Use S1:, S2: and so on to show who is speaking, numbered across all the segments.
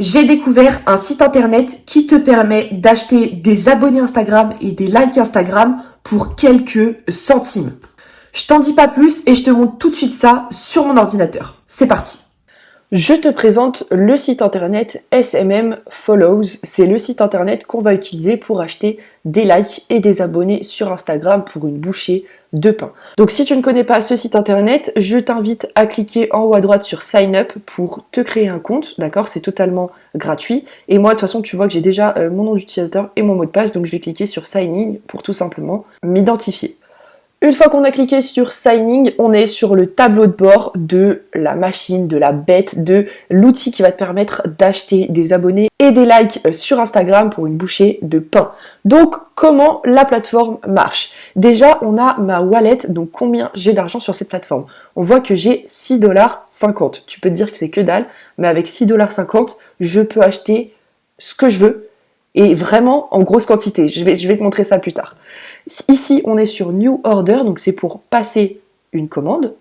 S1: J'ai découvert un site internet qui te permet d'acheter des abonnés Instagram et des likes Instagram pour quelques centimes. Je t'en dis pas plus et je te montre tout de suite ça sur mon ordinateur. C'est parti. Je te présente le site internet SMM Follows. C'est le site internet qu'on va utiliser pour acheter des likes et des abonnés sur Instagram pour une bouchée de pain. Donc si tu ne connais pas ce site internet, je t'invite à cliquer en haut à droite sur Sign Up pour te créer un compte, d'accord? C'est totalement gratuit. Et moi, de toute façon, tu vois que j'ai déjà mon nom d'utilisateur et mon mot de passe, donc je vais cliquer sur Sign In pour tout simplement m'identifier. Une fois qu'on a cliqué sur Signing, on est sur le tableau de bord de la machine, de la bête, de l'outil qui va te permettre d'acheter des abonnés et des likes sur Instagram pour une bouchée de pain. Donc, comment la plateforme marche? Déjà, on a ma wallet, donc combien j'ai d'argent sur cette plateforme. On voit que j'ai 6,50 $. Tu peux te dire que c'est que dalle, mais avec 6,50 $, je peux acheter ce que je veux. Et vraiment en grosse quantité. Je vais te montrer ça plus tard. Ici, on est sur New Order, donc c'est pour passer une commande.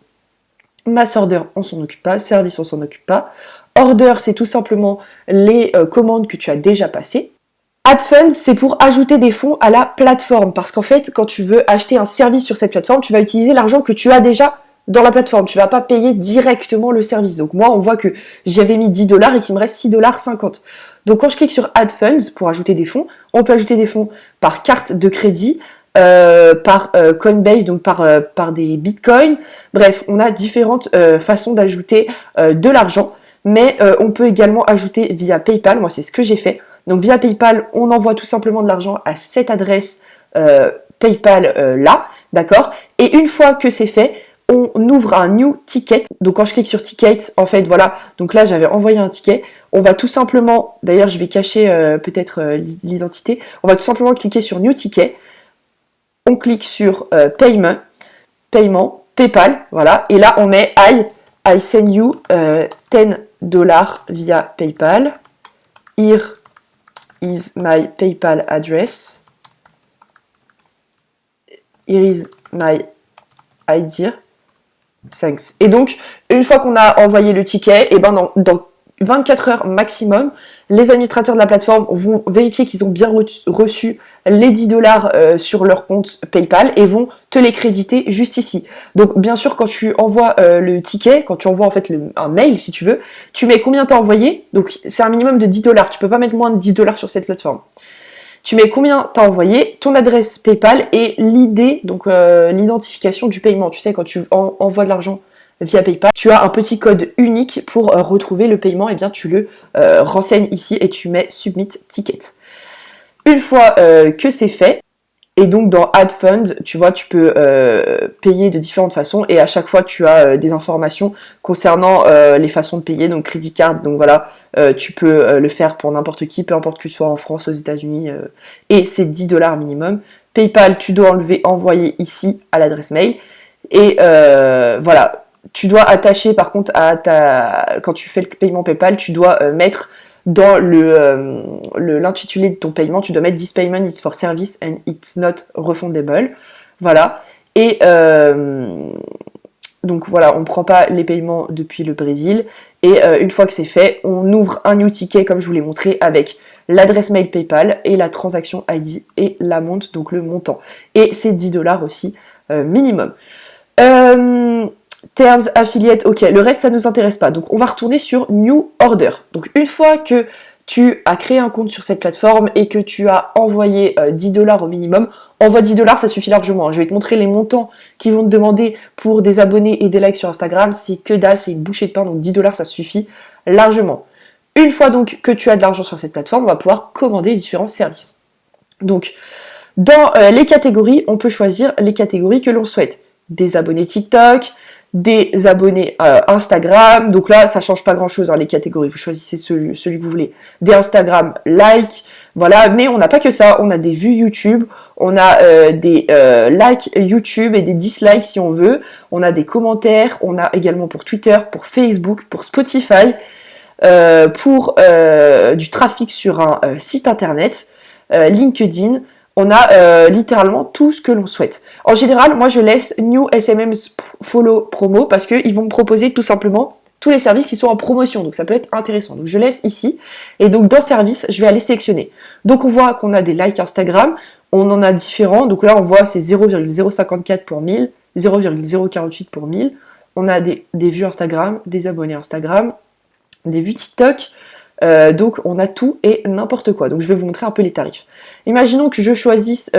S1: Mass Order, on s'en occupe pas. Service, on s'en occupe pas. Order, c'est tout simplement les commandes que tu as déjà passées. Add Fund, c'est pour ajouter des fonds à la plateforme. Parce qu'en fait, quand tu veux acheter un service sur cette plateforme, tu vas utiliser l'argent que tu as déjà dans la plateforme. Tu vas pas payer directement le service. Donc moi, on voit que j'avais mis 10 $ et qu'il me reste 6,50 $. Donc quand je clique sur Add Funds pour ajouter des fonds, on peut ajouter des fonds par carte de crédit, par Coinbase, donc par des bitcoins. Bref, on a différentes façons d'ajouter de l'argent, mais on peut également ajouter via PayPal. Moi, c'est ce que j'ai fait. Donc via PayPal, on envoie tout simplement de l'argent à cette adresse PayPal là, d'accord? Et une fois que c'est fait, on ouvre un new ticket. Donc quand je clique sur ticket, en fait, voilà. Donc là, j'avais envoyé un ticket. On va tout simplement, d'ailleurs, je vais cacher peut-être l'identité. On va tout simplement cliquer sur new ticket. On clique sur paiement, PayPal, voilà. Et là, on met I send you 10 $ via PayPal. Here is my PayPal address. Here is my ID. Thanks. Et donc, une fois qu'on a envoyé le ticket, et ben dans 24 heures maximum, les administrateurs de la plateforme vont vérifier qu'ils ont bien reçu les 10 $ sur leur compte PayPal et vont te les créditer juste ici. Donc, bien sûr, quand tu envoies le ticket, quand tu envoies en fait un mail, si tu veux, tu mets combien t'as envoyé. Donc, c'est un minimum de 10 $. Tu peux pas mettre moins de 10 $ sur cette plateforme. Tu mets combien t'as envoyé, ton adresse PayPal et l'ID, donc l'identification du paiement. Tu sais, quand tu envoies de l'argent via PayPal, tu as un petit code unique pour retrouver le paiement. Et bien, tu le renseignes ici et tu mets Submit Ticket. Une fois que c'est fait, et donc dans Add Fund, tu vois, tu peux payer de différentes façons et à chaque fois tu as des informations concernant les façons de payer, donc crédit card, donc voilà, tu peux le faire pour n'importe qui, peu importe que tu sois en France, aux États-Unis, et c'est 10 $ minimum. PayPal, tu dois envoyer ici à l'adresse mail et voilà, tu dois attacher par contre quand tu fais le paiement PayPal, tu dois mettre dans l'intitulé de ton paiement, tu dois mettre This payment is for service and it's not refundable. Voilà. Et donc voilà, on ne prend pas les paiements depuis le Brésil. Et une fois que c'est fait, on ouvre un new ticket comme je vous l'ai montré avec l'adresse mail PayPal et la transaction ID et l'amount, donc le montant. Et c'est 10 $ aussi minimum. Terms, affiliate, ok, le reste ça ne nous intéresse pas. Donc on va retourner sur New Order. Donc une fois que tu as créé un compte sur cette plateforme et que tu as envoyé 10 $ au minimum, envoie 10 $, ça suffit largement. Je vais te montrer les montants qu'ils vont te demander pour des abonnés et des likes sur Instagram. C'est que dalle, c'est une bouchée de pain, donc 10 $, ça suffit largement. Une fois donc que tu as de l'argent sur cette plateforme, on va pouvoir commander différents services. Donc dans les catégories, on peut choisir les catégories que l'on souhaite. Des abonnés TikTok, des abonnés Instagram, donc là ça change pas grand chose, hein, les catégories, vous choisissez celui que vous voulez, des Instagram like, voilà, mais on n'a pas que ça, on a des vues YouTube, on a des likes YouTube et des dislikes si on veut, on a des commentaires, on a également pour Twitter, pour Facebook, pour Spotify, pour du trafic sur un site internet, LinkedIn. On a littéralement tout ce que l'on souhaite. En général, moi je laisse New SMM Follow Promo parce qu'ils vont me proposer tout simplement tous les services qui sont en promotion. Donc ça peut être intéressant. Donc je laisse ici. Et donc dans service, je vais aller sélectionner. Donc on voit qu'on a des likes Instagram. On en a différents. Donc là, on voit c'est 0,054 pour 1000, 0,048 pour 1000. On a des vues Instagram, des abonnés Instagram, des vues TikTok. Donc on a tout et n'importe quoi. Donc je vais vous montrer un peu les tarifs. Imaginons que je choisisse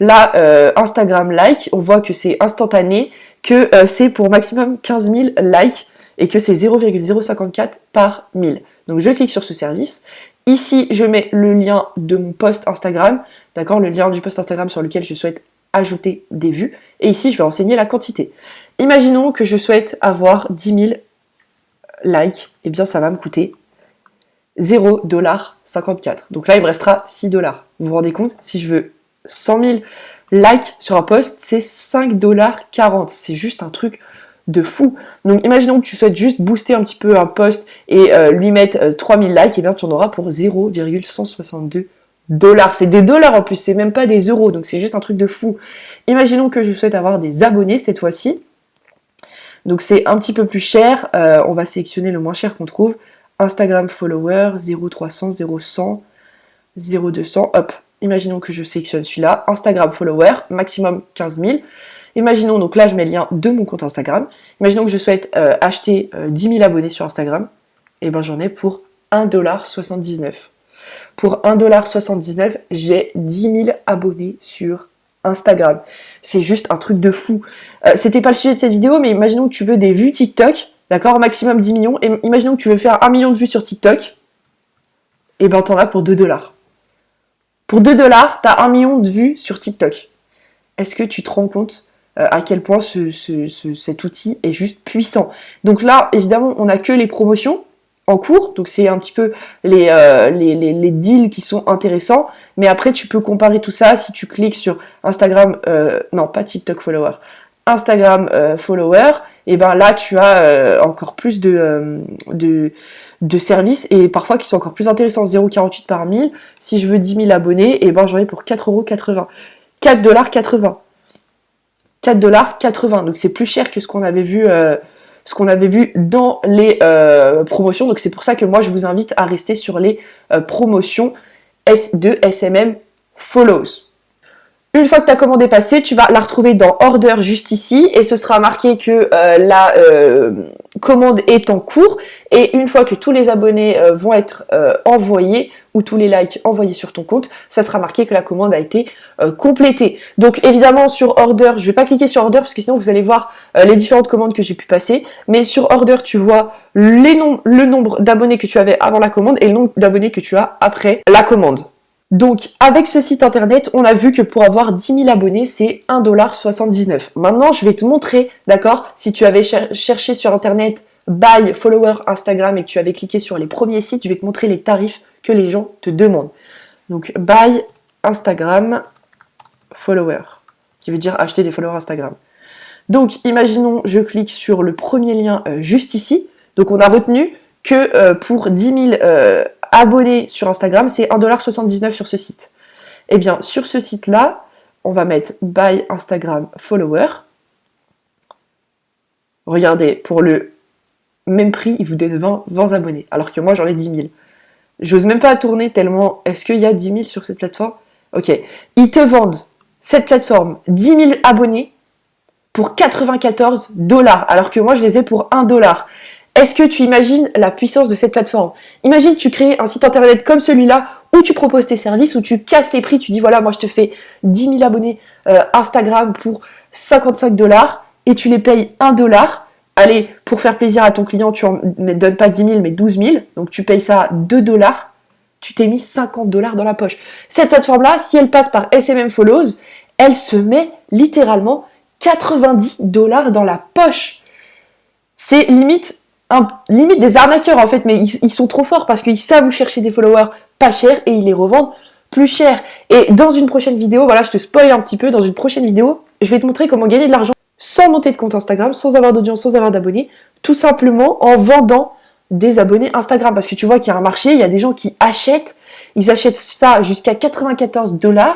S1: Instagram like. On voit que c'est instantané, que c'est pour maximum 15 000 likes et que c'est 0,054 par 1000. Donc je clique sur ce service. Ici, je mets le lien de mon post Instagram, d'accord, le lien du post Instagram sur lequel je souhaite ajouter des vues. Et ici, je vais renseigner la quantité. Imaginons que je souhaite avoir 10 000 likes. Eh bien, ça va me coûter 0,54$. Donc là, il me restera 6$. Vous vous rendez compte? Si je veux 100 000 likes sur un post, c'est 5,40$. C'est juste un truc de fou. Donc imaginons que tu souhaites juste booster un petit peu un post et lui mettre 3000 likes, et bien tu en auras pour 0,162$. C'est des dollars en plus, c'est même pas des euros, donc c'est juste un truc de fou. Imaginons que je souhaite avoir des abonnés cette fois-ci. Donc c'est un petit peu plus cher. On va sélectionner le moins cher qu'on trouve. Instagram follower, 0,300, 0,100, 0,200. Hop, imaginons que je sélectionne celui-là. Instagram follower, maximum 15 000. Imaginons, donc là je mets le lien de mon compte Instagram. Imaginons que je souhaite acheter 10 000 abonnés sur Instagram. Et ben j'en ai pour 1,79$. Pour 1,79$, j'ai 10 000 abonnés sur Instagram. C'est juste un truc de fou. C'était pas le sujet de cette vidéo, mais imaginons que tu veux des vues TikTok, d'accord, maximum 10 millions. Et imaginons que tu veux faire 1 million de vues sur TikTok. Et ben t'en as pour 2$. Pour 2$, t'as 1 million de vues sur TikTok. Est-ce que tu te rends compte à quel point cet outil est juste puissant? Donc là, évidemment, on n'a que les promotions en cours, donc c'est un petit peu les deals qui sont intéressants, mais après tu peux comparer tout ça si tu cliques sur Instagram, non pas TikTok follower, Instagram follower, et ben là tu as encore plus de services et parfois qui sont encore plus intéressants. 0,48 par 1000, si je veux 10 000 abonnés, et ben j'en ai pour 4,80€, 4,80$. 4,80$, donc c'est plus cher que ce qu'on avait vu dans les promotions. Donc c'est pour ça que moi je vous invite à rester sur les promotions de SMM Follows. Une fois que ta commande est passée, tu vas la retrouver dans Order juste ici et ce sera marqué que la commande est en cours, et une fois que tous les abonnés vont être envoyés ou tous les likes envoyés sur ton compte, ça sera marqué que la commande a été complétée. Donc évidemment sur Order, je vais pas cliquer sur Order parce que sinon vous allez voir les différentes commandes que j'ai pu passer, mais sur Order tu vois le nombre d'abonnés que tu avais avant la commande et le nombre d'abonnés que tu as après la commande. Donc, avec ce site internet, on a vu que pour avoir 10 000 abonnés, c'est 1,79$. Maintenant, je vais te montrer, d'accord, si tu avais cherché sur internet buy follower Instagram et que tu avais cliqué sur les premiers sites, je vais te montrer les tarifs que les gens te demandent. Donc, buy Instagram follower, qui veut dire acheter des followers Instagram. Donc, imaginons, je clique sur le premier lien juste ici. Donc, on a retenu que pour 10 000 abonnés sur Instagram, c'est 1,79$ sur ce site. Eh bien, sur ce site-là, on va mettre buy Instagram follower. Regardez, pour le même prix, il vous donne 20 abonnés, alors que moi, j'en ai 10 000. J'ose même pas tourner tellement... Est-ce qu'il y a 10 000 sur cette plateforme? Ok. Ils te vendent cette plateforme 10 000 abonnés pour 94$, alors que moi, je les ai pour 1$. Est-ce que tu imagines la puissance de cette plateforme? Imagine tu crées un site internet comme celui-là où tu proposes tes services, où tu casses les prix, tu dis voilà, moi je te fais 10 000 abonnés Instagram pour 55$ et tu les payes 1$. Allez, pour faire plaisir à ton client, tu ne donnes pas 10 000 mais 12 000, donc tu payes ça 2$, tu t'es mis 50$ dans la poche. Cette plateforme-là, si elle passe par SMM Follows, elle se met littéralement 90$ dans la poche. C'est limite des arnaqueurs en fait, mais ils sont trop forts parce qu'ils savent où chercher des followers pas chers et ils les revendent plus cher. Et dans une prochaine vidéo, voilà, je te spoil un petit peu, dans une prochaine vidéo, je vais te montrer comment gagner de l'argent sans monter de compte Instagram, sans avoir d'audience, sans avoir d'abonnés, tout simplement en vendant des abonnés Instagram. Parce que tu vois qu'il y a un marché, il y a des gens qui achètent, ils achètent ça jusqu'à 94$,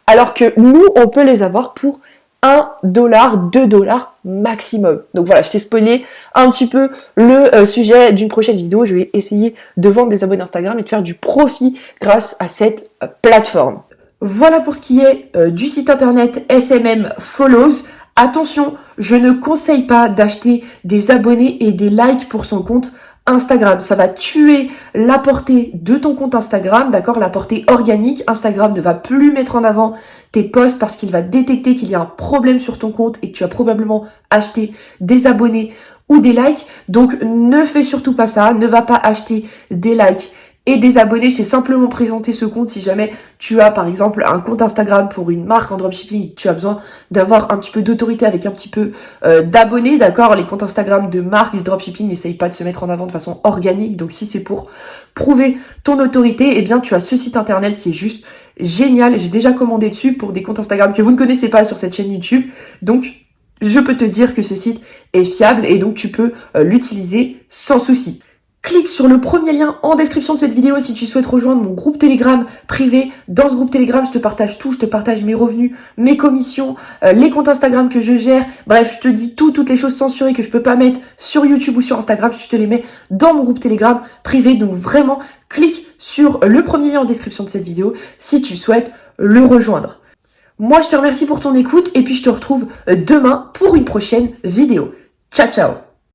S1: alors que nous, on peut les avoir pour $1, $2 maximum. Donc voilà, je t'ai spoilé un petit peu le sujet d'une prochaine vidéo. Je vais essayer de vendre des abonnés Instagram et de faire du profit grâce à cette plateforme. Voilà pour ce qui est du site internet SMM Follows. Attention, je ne conseille pas d'acheter des abonnés et des likes pour son compte Instagram. Ça va tuer la portée de ton compte Instagram, d'accord? La portée organique. Instagram ne va plus mettre en avant tes posts parce qu'il va détecter qu'il y a un problème sur ton compte et que tu as probablement acheté des abonnés ou des likes. Donc ne fais surtout pas ça, ne va pas acheter des likes et des abonnés. Je t'ai simplement présenté ce compte si jamais tu as par exemple un compte Instagram pour une marque en dropshipping, tu as besoin d'avoir un petit peu d'autorité avec un petit peu d'abonnés, d'accord? Les comptes Instagram de marque du dropshipping n'essayent pas de se mettre en avant de façon organique, donc si c'est pour prouver ton autorité, eh bien tu as ce site internet qui est juste génial. J'ai déjà commandé dessus pour des comptes Instagram que vous ne connaissez pas sur cette chaîne YouTube, donc je peux te dire que ce site est fiable et donc tu peux l'utiliser sans souci. Clique sur le premier lien en description de cette vidéo si tu souhaites rejoindre mon groupe Telegram privé. Dans ce groupe Telegram, je te partage tout, je te partage mes revenus, mes commissions, les comptes Instagram que je gère. Bref, je te dis toutes les choses censurées que je peux pas mettre sur YouTube ou sur Instagram, je te les mets dans mon groupe Telegram privé. Donc vraiment, clique sur le premier lien en description de cette vidéo si tu souhaites le rejoindre. Moi, je te remercie pour ton écoute et puis je te retrouve demain pour une prochaine vidéo. Ciao, ciao!